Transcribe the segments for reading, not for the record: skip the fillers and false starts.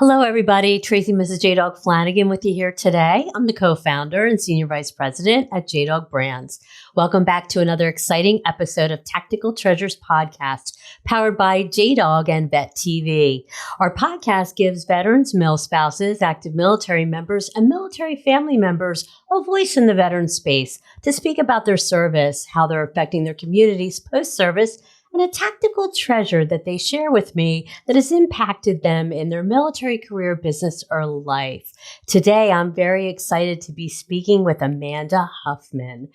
Hello, everybody. Tracy, Mrs. JDog Flanagan with you here today. I'm the co-founder and senior vice president at JDog Brands. Welcome back to another exciting episode of Tactical Treasures podcast, powered by JDog and Vet TV. Our podcast gives veterans, MilSpouses, active military members, and military family members a voice in the veteran space to speak about their service, how they're affecting their communities post-service, and a tactical treasure that they share with me that has impacted them in their military career, business, or life. Today, I'm very excited to be speaking with Amanda Huffman,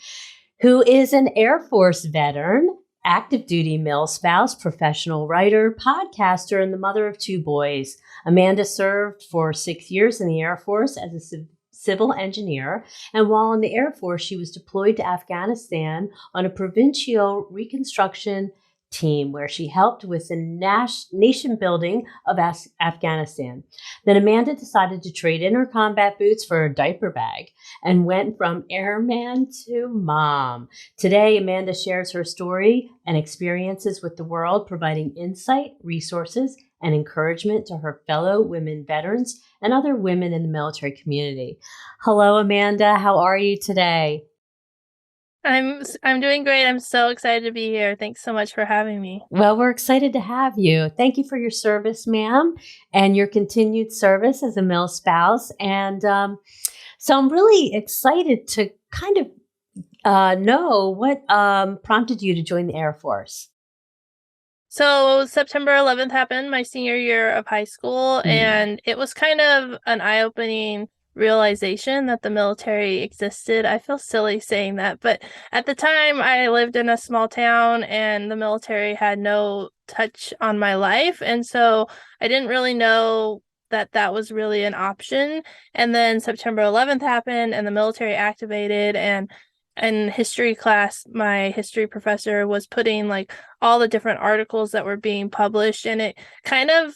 who is an Air Force veteran, active duty MilSpouse, professional writer, podcaster, and the mother of two boys. Amanda served for 6 years in the Air Force as a civil engineer, and while in the Air Force, she was deployed to Afghanistan on a provincial reconstruction team where she helped with the nation building of Afghanistan. Then Amanda decided to trade in her combat boots for a diaper bag and went from airman to mom. Today, Amanda shares her story and experiences with the world, providing insight, resources, and encouragement to her fellow women veterans and other women in the military community. Hello, Amanda. How are you today? I'm doing great. I'm so excited to be here. Thanks so much for having me. Well, we're excited to have you. Thank you for your service, ma'am, and your continued service as a MilSpouse. And so I'm really excited to kind of know what prompted you to join the Air Force. So September 11th happened, my senior year of high school, and it was kind of an eye-opening realization that the military existed. I feel silly saying that, but at the time I lived in a small town and the military had no touch on my life. And so I didn't really know that that was really an option. And then September 11th happened and the military activated, and in history class, my history professor was putting like all the different articles that were being published, and it kind of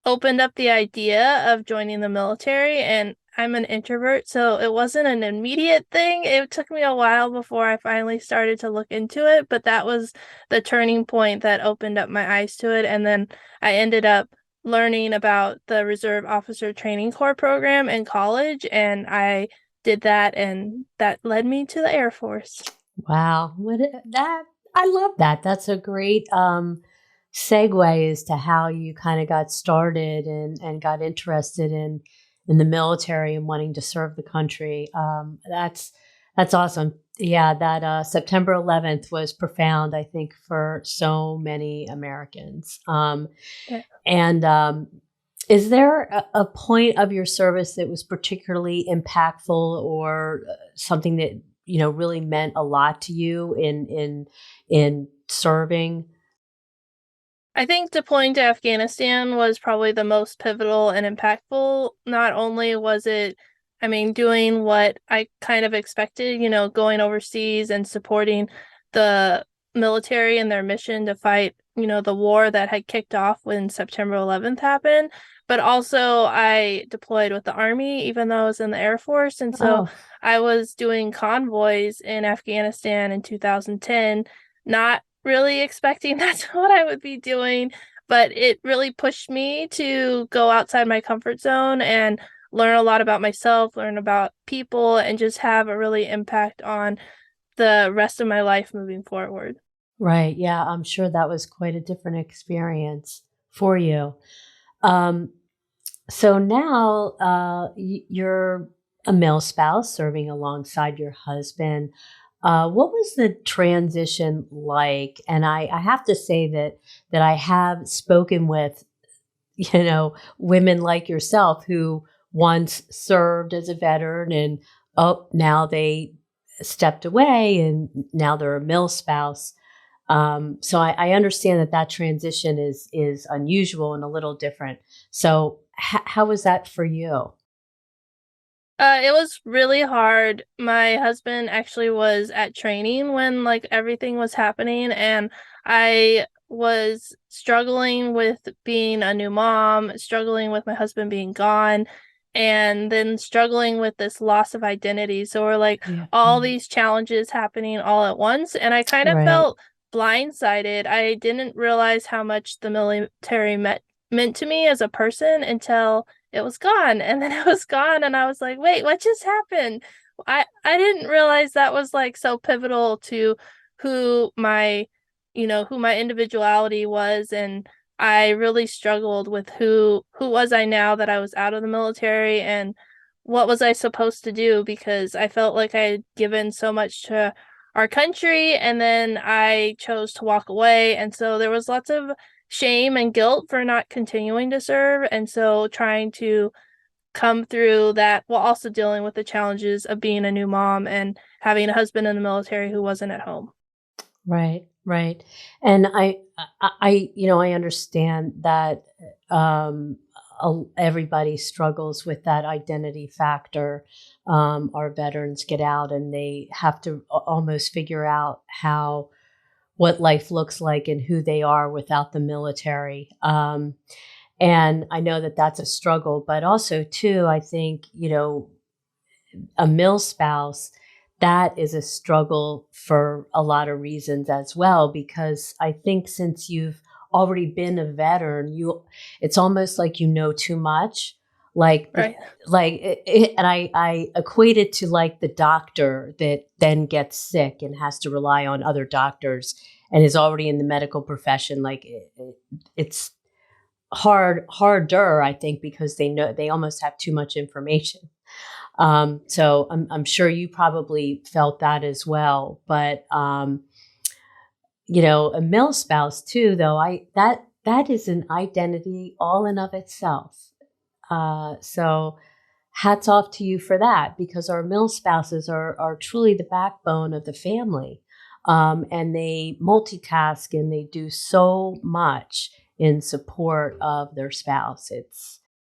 opened up the idea of joining the military. And I'm an introvert, so it wasn't an immediate thing. It took me a while before I finally started to look into it, but that was the turning point that opened up my eyes to it. And then I ended up learning about the Reserve Officer Training Corps program in college, and I did that, and that led me to the Air Force. Wow. I love that. That's a great segue as to how you kind of got started and got interested in the military and wanting to serve the country. That's awesome. Yeah, that September 11th was profound, I think, for so many Americans. Yeah. And is there a point of your service that was particularly impactful or something that really meant a lot to you in serving? I think deploying to Afghanistan was probably the most pivotal and impactful. Not only was it, doing what I kind of expected, going overseas and supporting the military and their mission to fight, the war that had kicked off when September 11th happened. But also I deployed with the Army, even though I was in the Air Force. And so I was doing convoys in Afghanistan in 2010, not really expecting that's what I would be doing, but it really pushed me to go outside my comfort zone and learn a lot about myself, learn about people, and just have a really impact on the rest of my life moving forward. Right. Yeah, I'm sure that was quite a different experience for you. So now you're a MilSpouse serving alongside your husband. What was the transition like? And I have to say that I have spoken with, women like yourself who once served as a veteran and now they stepped away and now they're a MilSpouse. So I understand that transition is unusual and a little different. So how was that for you? It was really hard. My husband actually was at training when like everything was happening, and I was struggling with being a new mom, struggling with my husband being gone, and then struggling with this loss of identity. So we're like all these challenges happening all at once, and I kind of felt blindsided. I didn't realize how much the military meant to me as a person until it was gone. And then it was gone. And I was like, wait, what just happened? I didn't realize that was like so pivotal to who my, who my individuality was. And I really struggled with who was I now that I was out of the military, and what was I supposed to do, because I felt like I had given so much to our country and then I chose to walk away. And so there was lots of shame and guilt for not continuing to serve. And so trying to come through that while also dealing with the challenges of being a new mom and having a husband in the military who wasn't at home. Right, right. And I understand that everybody struggles with that identity factor. Our veterans get out and they have to almost figure out what life looks like and who they are without the military. And I know that that's a struggle, but also too, I think, a MilSpouse, that is a struggle for a lot of reasons as well, because I think since you've already been a veteran, it's almost like you know too much. Right. And I equate it to like the doctor that then gets sick and has to rely on other doctors and is already in the medical profession. It's harder, I think, because they know they almost have too much information. So I'm sure you probably felt that as well. But a MilSpouse too, though, that is an identity all in of itself. So hats off to you for that, because our MilSpouses are truly the backbone of the family. And they multitask and they do so much in support of their spouse.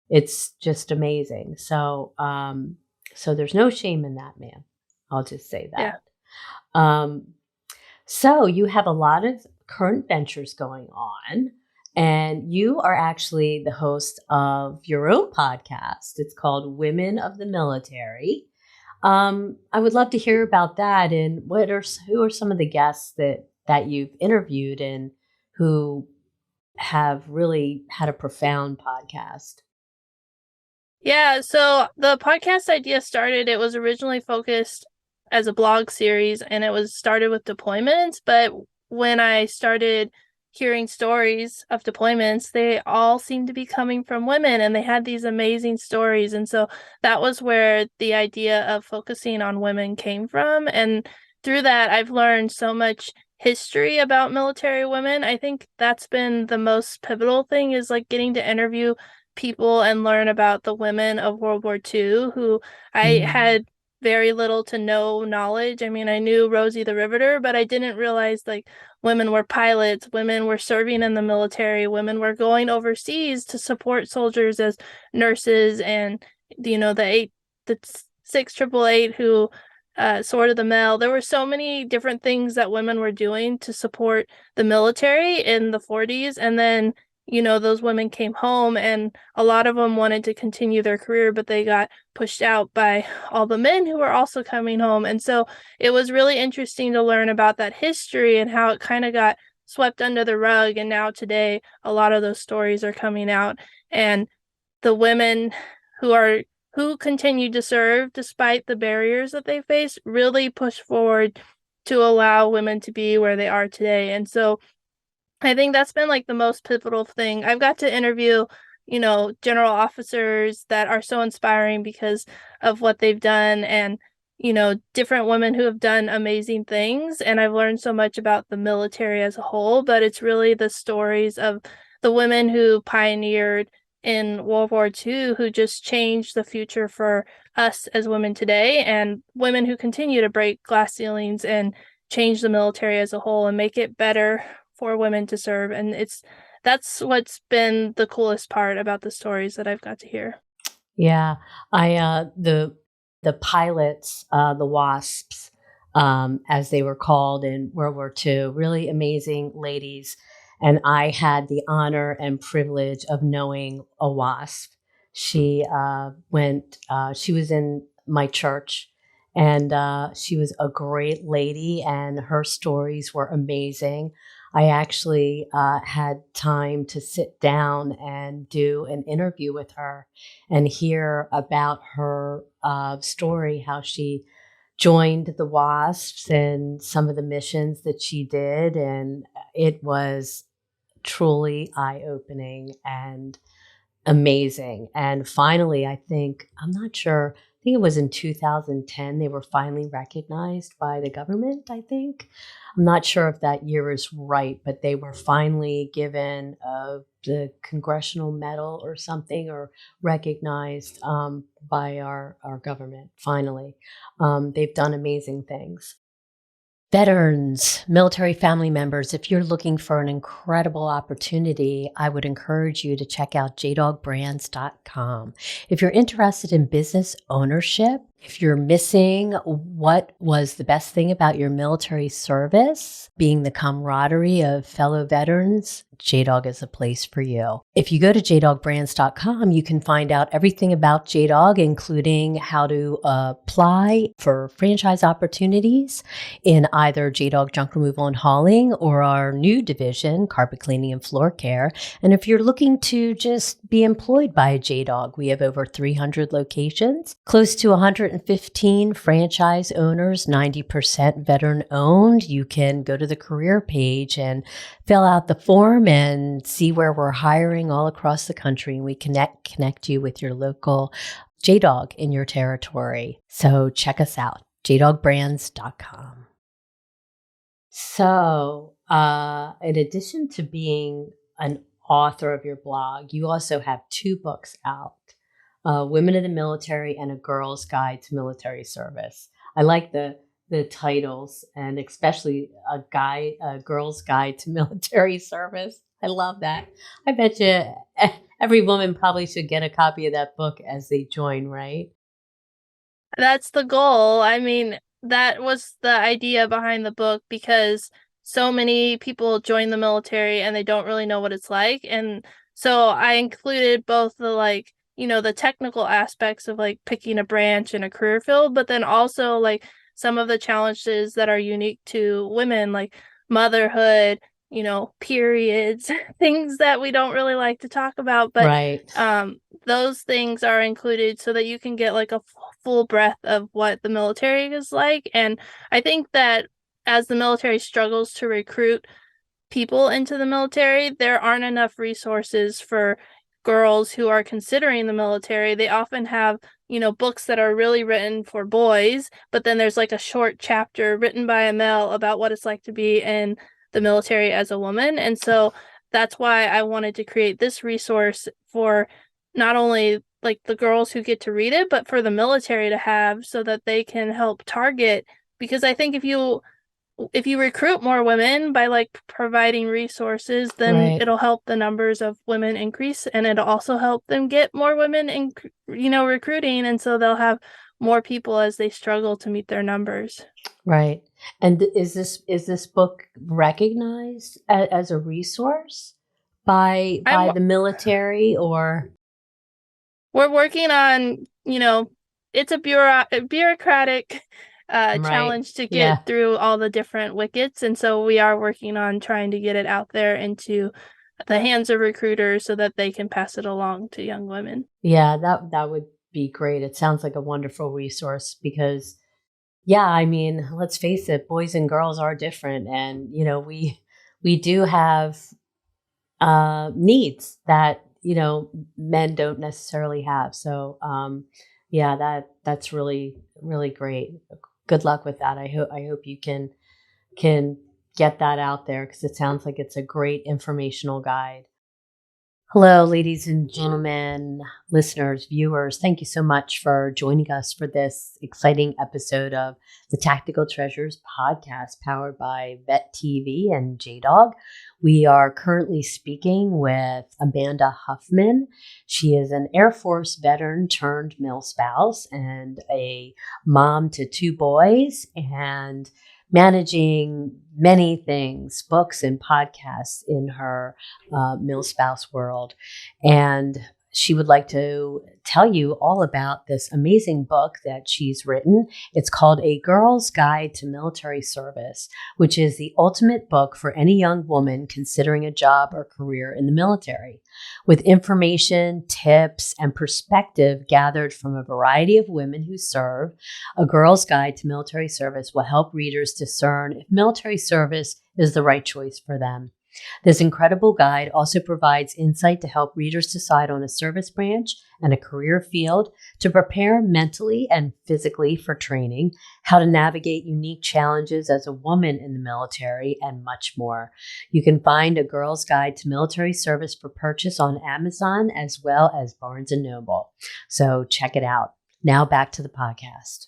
It's just amazing. So there's no shame in that, man. I'll just say that. Yeah. So you have a lot of current ventures going on, and you are actually the host of your own podcast. It's called Women of the Military. I would love to hear about that, and who are some of the guests that you've interviewed and who have really had a profound podcast. Yeah, so the podcast idea started, it was originally focused as a blog series and it was started with deployments, but when I started hearing stories of deployments, they all seemed to be coming from women and they had these amazing stories. And so that was where the idea of focusing on women came from. And through that, I've learned so much history about military women. I think that's been the most pivotal thing, is like getting to interview people and learn about the women of World War II who I had very little to no knowledge. I mean, I knew Rosie the Riveter, but I didn't realize like women were pilots, women were serving in the military, women were going overseas to support soldiers as nurses, and the 688 who Sword of the Mail. There were so many different things that women were doing to support the military in the 40s, and then those women came home and a lot of them wanted to continue their career, but they got pushed out by all the men who were also coming home. And so it was really interesting to learn about that history and how it kind of got swept under the rug. And now today, a lot of those stories are coming out, and the women who continued to serve despite the barriers that they faced really pushed forward to allow women to be where they are today. And so I think that's been like the most pivotal thing. I've got to interview, general officers that are so inspiring because of what they've done, and, different women who have done amazing things. And I've learned so much about the military as a whole, but it's really the stories of the women who pioneered in World War II, who just changed the future for us as women today, and women who continue to break glass ceilings and change the military as a whole and make it better for women to serve. And that's what's been the coolest part about the stories that I've got to hear. Yeah, the pilots, the WASPs, as they were called in World War II, really amazing ladies. And I had the honor and privilege of knowing a WASP. She she was in my church, and she was a great lady, and her stories were amazing. I actually had time to sit down and do an interview with her and hear about her story, how she joined the WASPs and some of the missions that she did. And it was truly eye-opening and amazing. And finally, I'm not sure, I think it was in 2010, they were finally recognized by the government, I think. I'm not sure if that year is right, but they were finally given the Congressional Medal or something, or recognized by our government, finally. They've done amazing things. Veterans, military family members, if you're looking for an incredible opportunity, I would encourage you to check out JDogBrands.com. If you're interested in business ownership, if you're missing what was the best thing about your military service, being the camaraderie of fellow veterans, JDog is a place for you. If you go to JDogBrands.com, you can find out everything about JDog, including how to apply for franchise opportunities in either JDog Junk Removal and Hauling or our new division, Carpet Cleaning and Floor Care. And if you're looking to just be employed by JDog, we have over 300 locations, close to 115 franchise owners, 90% veteran owned. You can go to the career page and fill out the form and see where we're hiring all across the country. And we connect you with your local JDog in your territory. So check us out, JDogBrands.com. So, in addition to being an author of your blog, you also have 2 books out, Women of the Military and A Girl's Guide to Military Service. I like the titles, and especially A Girl's Guide to Military Service. I love that. I bet you every woman probably should get a copy of that book as they join, right? That's the goal. I mean, that was the idea behind the book, because so many people join the military and they don't really know what it's like. And so I included both the the technical aspects of picking a branch and a career field, but then also some of the challenges that are unique to women, like motherhood, periods, things that we don't really like to talk about. But right. Those things are included so that you can get a full breadth of what the military is like. And I think that as the military struggles to recruit people into the military, there aren't enough resources for girls who are considering the military. They often have books that are really written for boys, but then there's a short chapter written by a male about what it's like to be in the military as a woman. And so that's why I wanted to create this resource for not only the girls who get to read it, but for the military to have, so that they can help target. Because I think if you recruit more women by providing resources, then Right. it'll help the numbers of women increase, and it'll also help them get more women in recruiting, and so they'll have more people as they struggle to meet their numbers. Right. And is this book recognized as a resource by the military, or? We're working on, it's a bureaucratic Right. challenge to get Yeah. through all the different wickets. And so we are working on trying to get it out there into the hands of recruiters so that they can pass it along to young women. Yeah, that would be great. It sounds like a wonderful resource because, yeah, I mean, let's face it, boys and girls are different, and we do have needs that men don't necessarily have. So yeah, that's really, really great. Good luck with that. I hope you can get that out there, because it sounds like it's a great informational guide. Hello, ladies and gentlemen, listeners, viewers. Thank you so much for joining us for this exciting episode of the Tactical Treasures podcast, powered by Vet TV and JDog. We are currently speaking with Amanda Huffman. She is an Air Force veteran turned MilSpouse and a mom to 2 boys, and managing many things, books and podcasts in her MilSpouse world. And she would like to tell you all about this amazing book that she's written. It's called A Girl's Guide to Military Service, which is the ultimate book for any young woman considering a job or career in the military. With information, tips, and perspective gathered from a variety of women who serve, A Girl's Guide to Military Service will help readers discern if military service is the right choice for them. This incredible guide also provides insight to help readers decide on a service branch and a career field, to prepare mentally and physically for training, how to navigate unique challenges as a woman in the military, and much more. You can find A Girl's Guide to Military Service for purchase on Amazon as well as Barnes & Noble. So check it out. Now back to the podcast.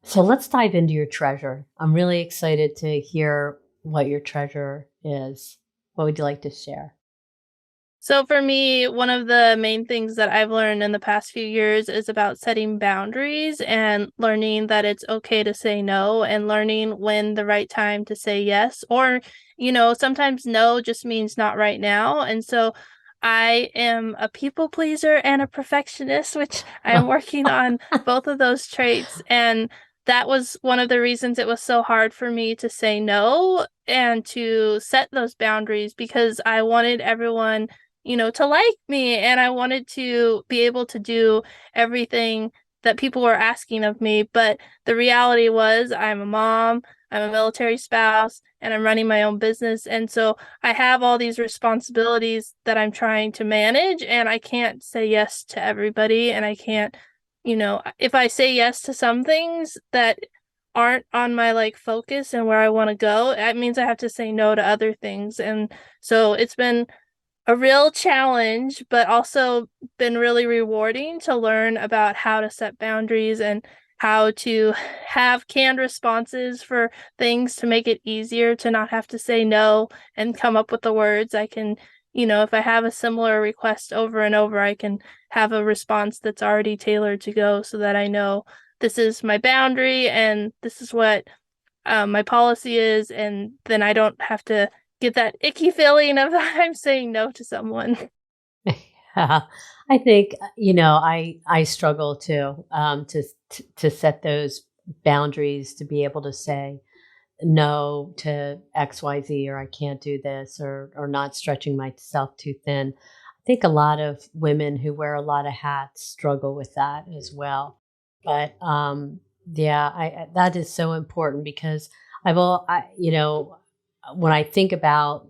So let's dive into your treasure. I'm really excited to hear what your treasure is. What would you like to share? So for me, one of the main things that I've learned in the past few years is about setting boundaries and learning that it's okay to say no, and learning when the right time to say yes, or, sometimes no just means not right now. And so I am a people pleaser and a perfectionist, which I am working on both of those traits. And that was one of the reasons it was so hard for me to say no and to set those boundaries, because I wanted everyone, to like me, and I wanted to be able to do everything that people were asking of me. But the reality was, I'm a mom, I'm a military spouse, and I'm running my own business. And so I have all these responsibilities that I'm trying to manage, and I can't say yes to everybody. And I can't, if I say yes to some things that aren't on my focus and where I want to go, that means I have to say no to other things. And so it's been a real challenge, but also been really rewarding to learn about how to set boundaries and how to have canned responses for things to make it easier to not have to say no and come up with the words. I can, if I have a similar request over and over, I can have a response that's already tailored to go, so that I know this is my boundary and this is what my policy is. And then I don't have to get that icky feeling of I'm saying no to someone. Yeah, I think, I struggle too, to set those boundaries, to be able to say no to XYZ, or I can't do this, or not stretching myself too thin. I think a lot of women who wear a lot of hats struggle with that as well. But yeah, that is so important, because when I think about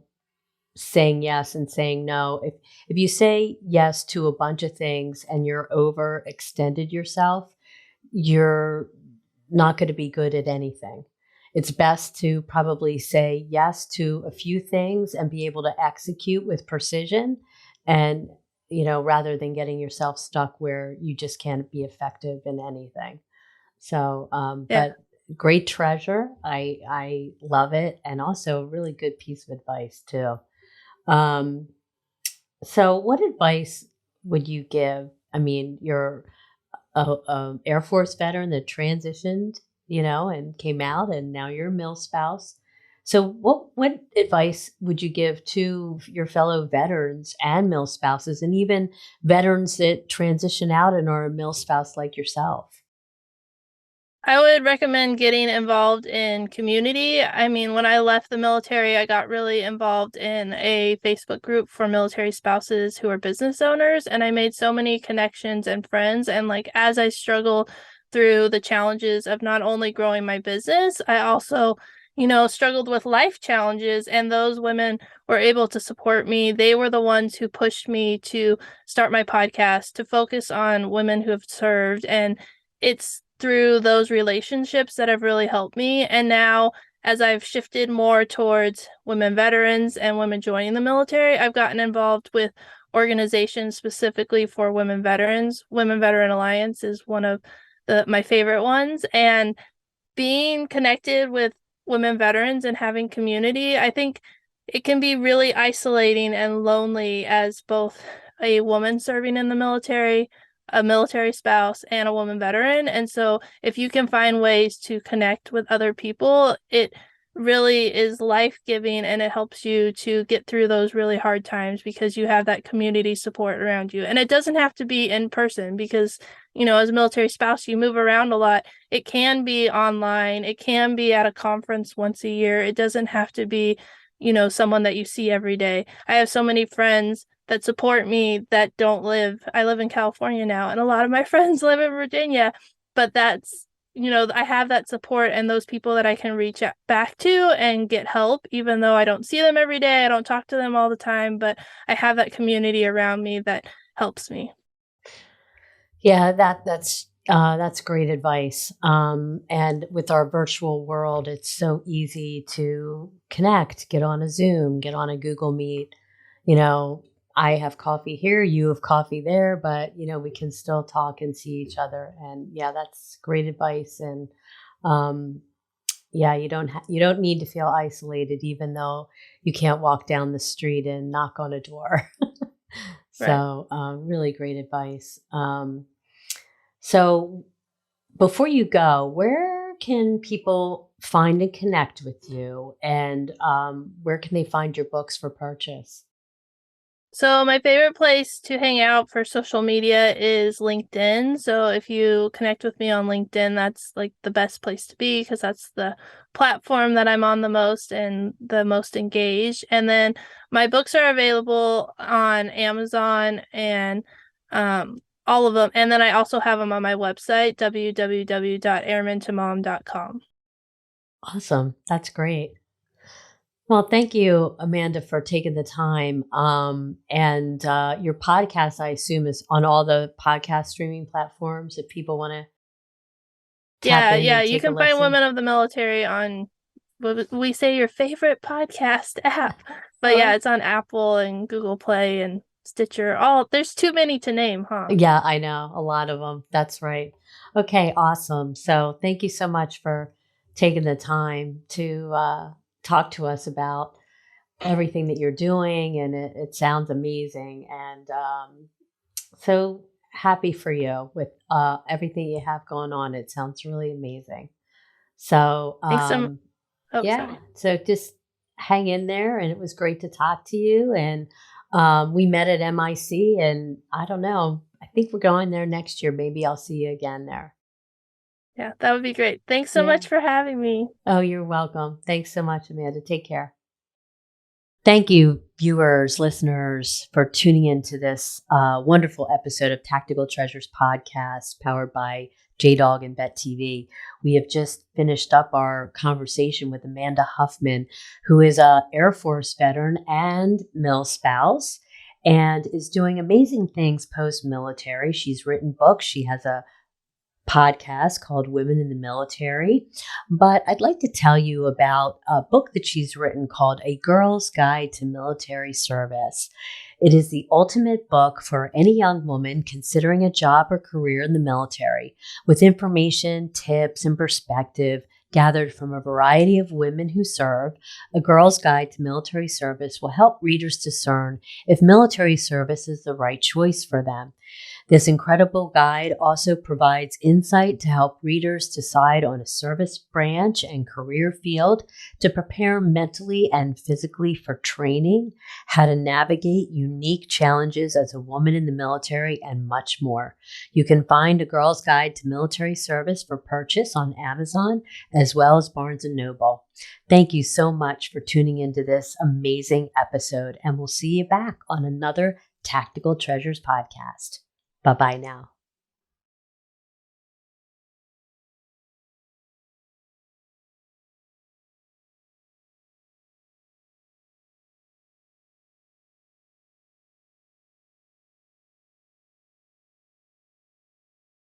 saying yes and saying no, if you say yes to a bunch of things and you're overextended yourself, you're not going to be good at anything. It's best to probably say yes to a few things and be able to execute with precision, and rather than getting yourself stuck where you just can't be effective in anything. So Yeah. but great treasure. I love it, and also a really good piece of advice too. Um, so what advice would you give? I mean, you're a Air Force veteran that transitioned, and came out, and now you're a MilSpouse. So what advice would you give to your fellow veterans and MilSpouses, and even veterans that transition out and are a MilSpouse like yourself? I would recommend getting involved in community. I mean, when I left the military, I got really involved in a Facebook group for military spouses who are business owners, and I made so many connections and friends. And as I struggle through the challenges of not only growing my business, I also, struggled with life challenges, and those women were able to support me. They were the ones who pushed me to start my podcast, to focus on women who have served. And it's through those relationships that have really helped me. And now, as I've shifted more towards women veterans and women joining the military, I've gotten involved with organizations specifically for women veterans. Women Veteran Alliance is one of my favorite ones. And being connected with women veterans and having community, I think it can be really isolating and lonely as both a woman serving in the military, a military spouse, and a woman veteran. And so if you can find ways to connect with other people, it really is life-giving, and it helps you to get through those really hard times because you have that community support around you. And it doesn't have to be in person because, as a military spouse, you move around a lot. It can be online. It can be at a conference once a year. It doesn't have to be, someone that you see every day. I have so many friends that support me that I live in California now, and a lot of my friends live in Virginia, but I have that support and those people that I can reach back to and get help, even though I don't see them every day. I don't talk to them all the time, but I have that community around me that helps me. Yeah, that's great advice. And with our virtual world, it's so easy to connect, get on a Zoom, get on a Google Meet. You know, I have coffee here, you have coffee there, but we can still talk and see each other. And yeah, that's great advice. And yeah, you don't need to feel isolated, even though you can't walk down the street and knock on a door. Right. So, really great advice. So before you go, where can people find and connect with you? And where can they find your books for purchase? So my favorite place to hang out for social media is LinkedIn. So if you connect with me on LinkedIn, that's like the best place to be because that's the platform that I'm on the most and the most engaged. And then my books are available on Amazon and all of them. And then I also have them on my website, www.airmantomom.com. Awesome. That's great. Well, thank you, Amanda, for taking the time. And your podcast, I assume, is on all the podcast streaming platforms if people want to tap in Yeah, and you take a can find listen. Women of the Military on we say your favorite podcast app. But yeah, Uh, it's on Apple and Google Play and Stitcher. There's too many to name, huh? yeah, I know. A lot of them. That's right. Okay, awesome. So thank you so much for taking the time to talk to us about everything that you're doing. And it sounds amazing. And so happy for you with everything you have going on. It sounds really amazing. So, Thanks so Oh, yeah, sorry. so just hang in there. And it was great to talk to you. And we met at MIC, and I don't know, I think we're going there next year. Maybe I'll see you again there. Yeah, that would be great. Thanks so Yeah. much for having me. Oh, you're welcome. Thanks so much, Amanda. Take care. Thank you, viewers, listeners, for tuning into this wonderful episode of Tactical Treasures podcast powered by JDog and Bet TV. We have just finished up our conversation with Amanda Huffman, who is a Air Force veteran and MilSpouse and is doing amazing things post-military. She's written books. She has a podcast called Women in the Military. But I'd like to tell you about a book that she's written called A Girl's Guide to Military Service. It is the ultimate book for any young woman considering a job or career in the military, with information, tips, and perspective gathered from a variety of women who serve. A Girl's Guide to Military Service will help readers discern if military service is the right choice for them. This incredible guide also provides insight to help readers decide on a service branch and career field, to prepare mentally and physically for training, how to navigate unique challenges as a woman in the military, and much more. You can find A Girl's Guide to Military Service for purchase on Amazon as well as Barnes & Noble. Thank you so much for tuning into this amazing episode, and we'll see you back on another Tactical Treasures podcast. Bye-bye now.